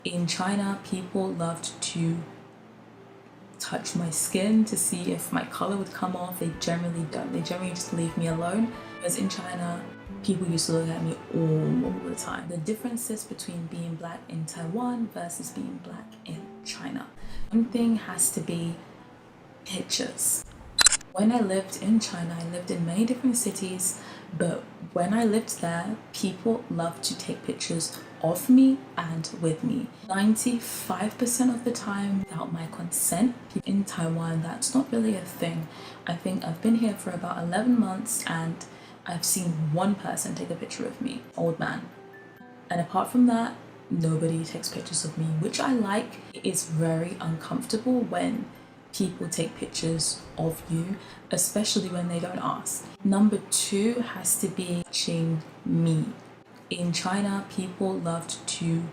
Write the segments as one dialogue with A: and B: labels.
A: In China, people loved to touch my skin to see if my color would come off. They generally don't. They generally just leave me alone. Because in China, people used to look at me all the time. The differences between being black in Taiwan versus being black in China. One thing has to be pictures. When I lived in China, I lived in many different cities, but when I lived there, people loved to take pictures of me and with me. 95% of the time without my consent. In Taiwan, that's not really a thing. I think I've been here for about 11 months and I've seen one person take a picture of me, old man. And apart from that, nobody takes pictures of me, which I like. It is very uncomfortable when people take pictures of you, especially when they don't ask. Number 2 has to be touching me. In China, people loved to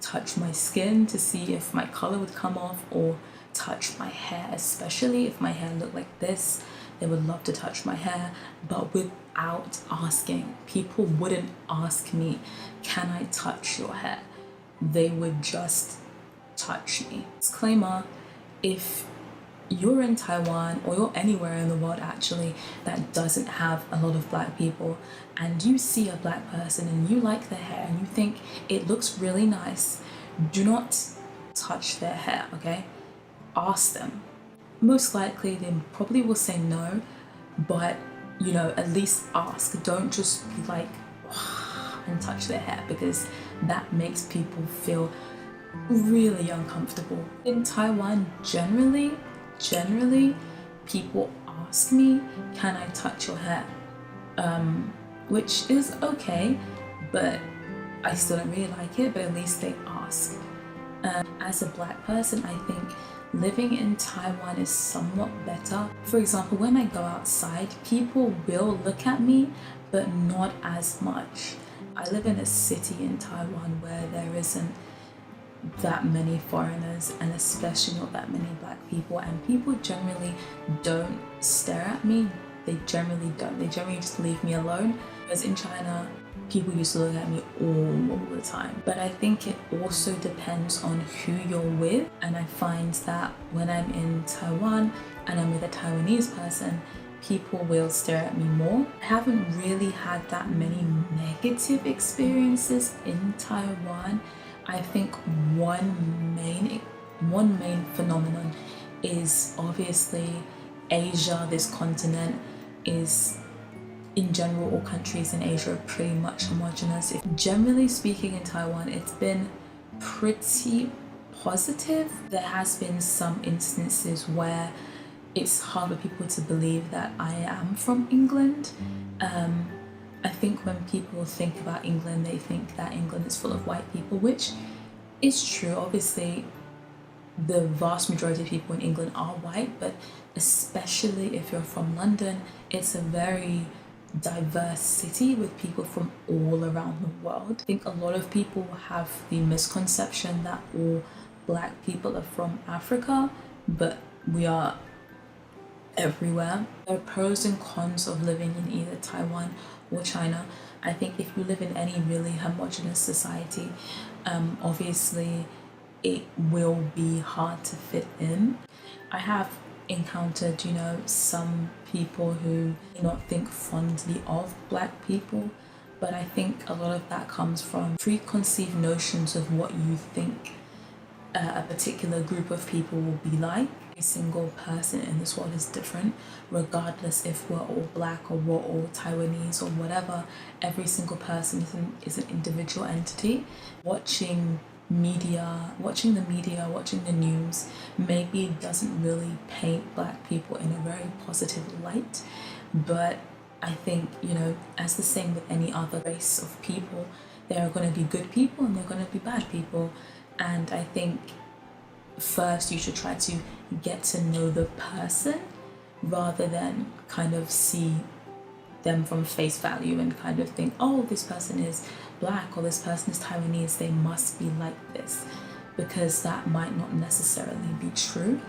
A: touch my skin to see if my color would come off, or touch my hair, especially if my hair looked like this. They would love to touch my hair, but without asking. People wouldn't ask me, can I touch your hair? They would just touch me. Disclaimer, if you're in Taiwan or you're anywhere in the world actually that doesn't have a lot of black people, and you see a black person and you like their hair and you think it looks really nice, do not touch their hair, okay? Ask them. Most likely they probably will say no, but you know, at least ask. Don't just be like and touch their hair, because that makes people feel really uncomfortable. In Taiwan, generally people ask me, can I touch your hair? Which is okay, but I still don't really like it, but at least they ask. As a black person, I think living in Taiwan is somewhat better. For example, when I go outside, people will look at me, but not as much. I live in a city in Taiwan where there isn't that many foreigners, and especially not that many black people, and people generally don't stare at me. They generally don't. They generally just leave me alone. Because in China, people used to look at me all the time. But I think it also depends on who you're with, and I find that when I'm in Taiwan and I'm with a Taiwanese person, people will stare at me more. I haven't really had that many negative experiences in Taiwan. I think one main phenomenon is obviously Asia. This continent is, in general, all countries in Asia are pretty much homogenous. Generally speaking, in Taiwan, it's been pretty positive. There has been some instances where it's hard for people to believe that I am from England. I think when people think about England, they think that England is full of white people, which is true. Obviously, the vast majority of people in England are white, but especially if you're from London, it's a very diverse city with people from all around the world. I think a lot of people have the misconception that all black people are from Africa, but we are everywhere. There are pros and cons of living in either Taiwan or China. I think if you live in any really homogenous society, obviously it will be hard to fit in. I have encountered, you know, some people who do not think fondly of black people, but I think a lot of that comes from preconceived notions of what you think a particular group of people will be like. Every single person in this world is different, regardless if we're all black or we're all Taiwanese or whatever. Every single person is an individual entity. Watching the media, watching the news, maybe doesn't really paint black people in a very positive light, but I think, you know, as the same with any other race of people, there are going to be good people and there are going to be bad people. And I think first you should try to get to know the person rather than kind of see them from face value and kind of think, oh, this person is black or this person is Taiwanese, they must be like this, because that might not necessarily be true.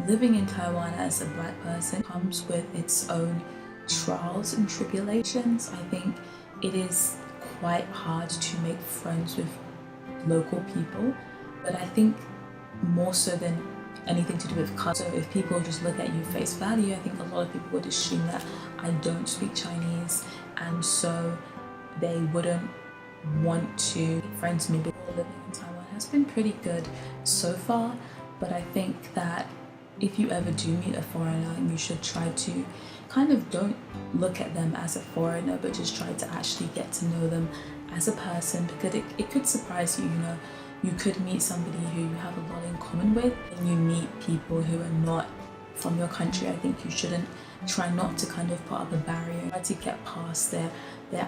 A: Living in Taiwan as a black person comes with its own trials and tribulations. I think it is quite hard to make friends with local people, but I think more so than anything to do with color. So if people just look at you face value, I think a lot of people would assume that I don't speak Chinese, and so they wouldn't want to be friends with me. But living in Taiwan has been pretty good so far, but I think that if you ever do meet a foreigner, you should try to kind of don't look at them as a foreigner, but just try to actually get to know them as a person, because it could surprise you. You know, you could meet somebody who you have a lot in common with, and you meet people who are not from your country. I think you shouldn't try not to kind of put up a barrier, try to get past their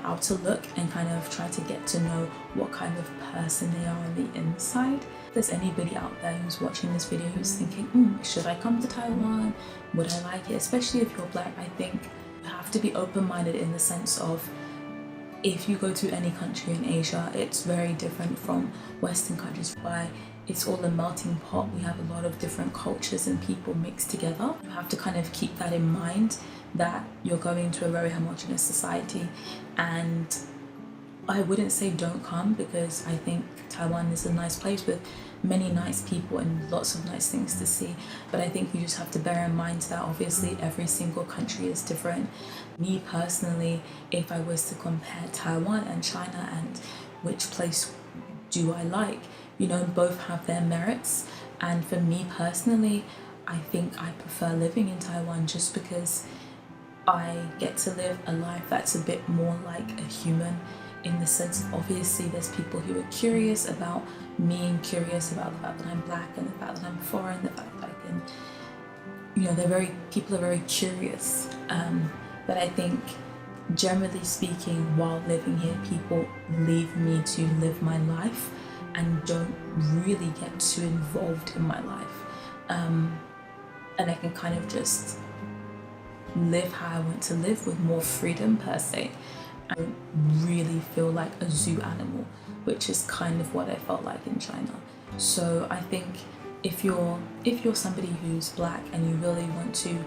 A: outer look and kind of try to get to know what kind of person they are on the inside. If there's anybody out there who's watching this video who's thinking, should I come to Taiwan? Would I like it? Especially if you're black, I think you have to be open-minded in the sense of, if you go to any country in Asia, it's very different from Western countries. Why it's all a melting pot. We have a lot of different cultures and people mixed together. You have to kind of keep that in mind, that you're going to a very homogenous society. And I wouldn't say don't come, because I think Taiwan is a nice place with many nice people and lots of nice things to see. But I think you just have to bear in mind that obviously every single country is different. Me personally, if I was to compare Taiwan and China and which place do I like, you know, both have their merits. And for me personally, I think I prefer living in Taiwan just because I get to live a life that's a bit more like a human, in the sense of, obviously there's people who are curious about me and curious about the fact that I'm black and the fact that I'm foreign, the fact that I can, you know, people are very curious. But I think generally speaking, while living here, people leave me to live my life and don't really get too involved in my life. And I can kind of just live how I want to live with more freedom per se. I don't really feel like a zoo animal, which is kind of what I felt like in China. So I think if you're somebody who's black and you really want to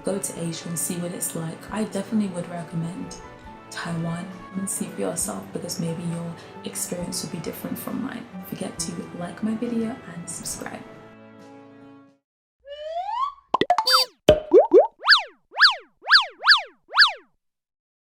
A: go to Asia and see what it's like, I definitely would recommend Taiwan and see for yourself, because maybe your experience will be different from mine. Don't forget to like my video and subscribe.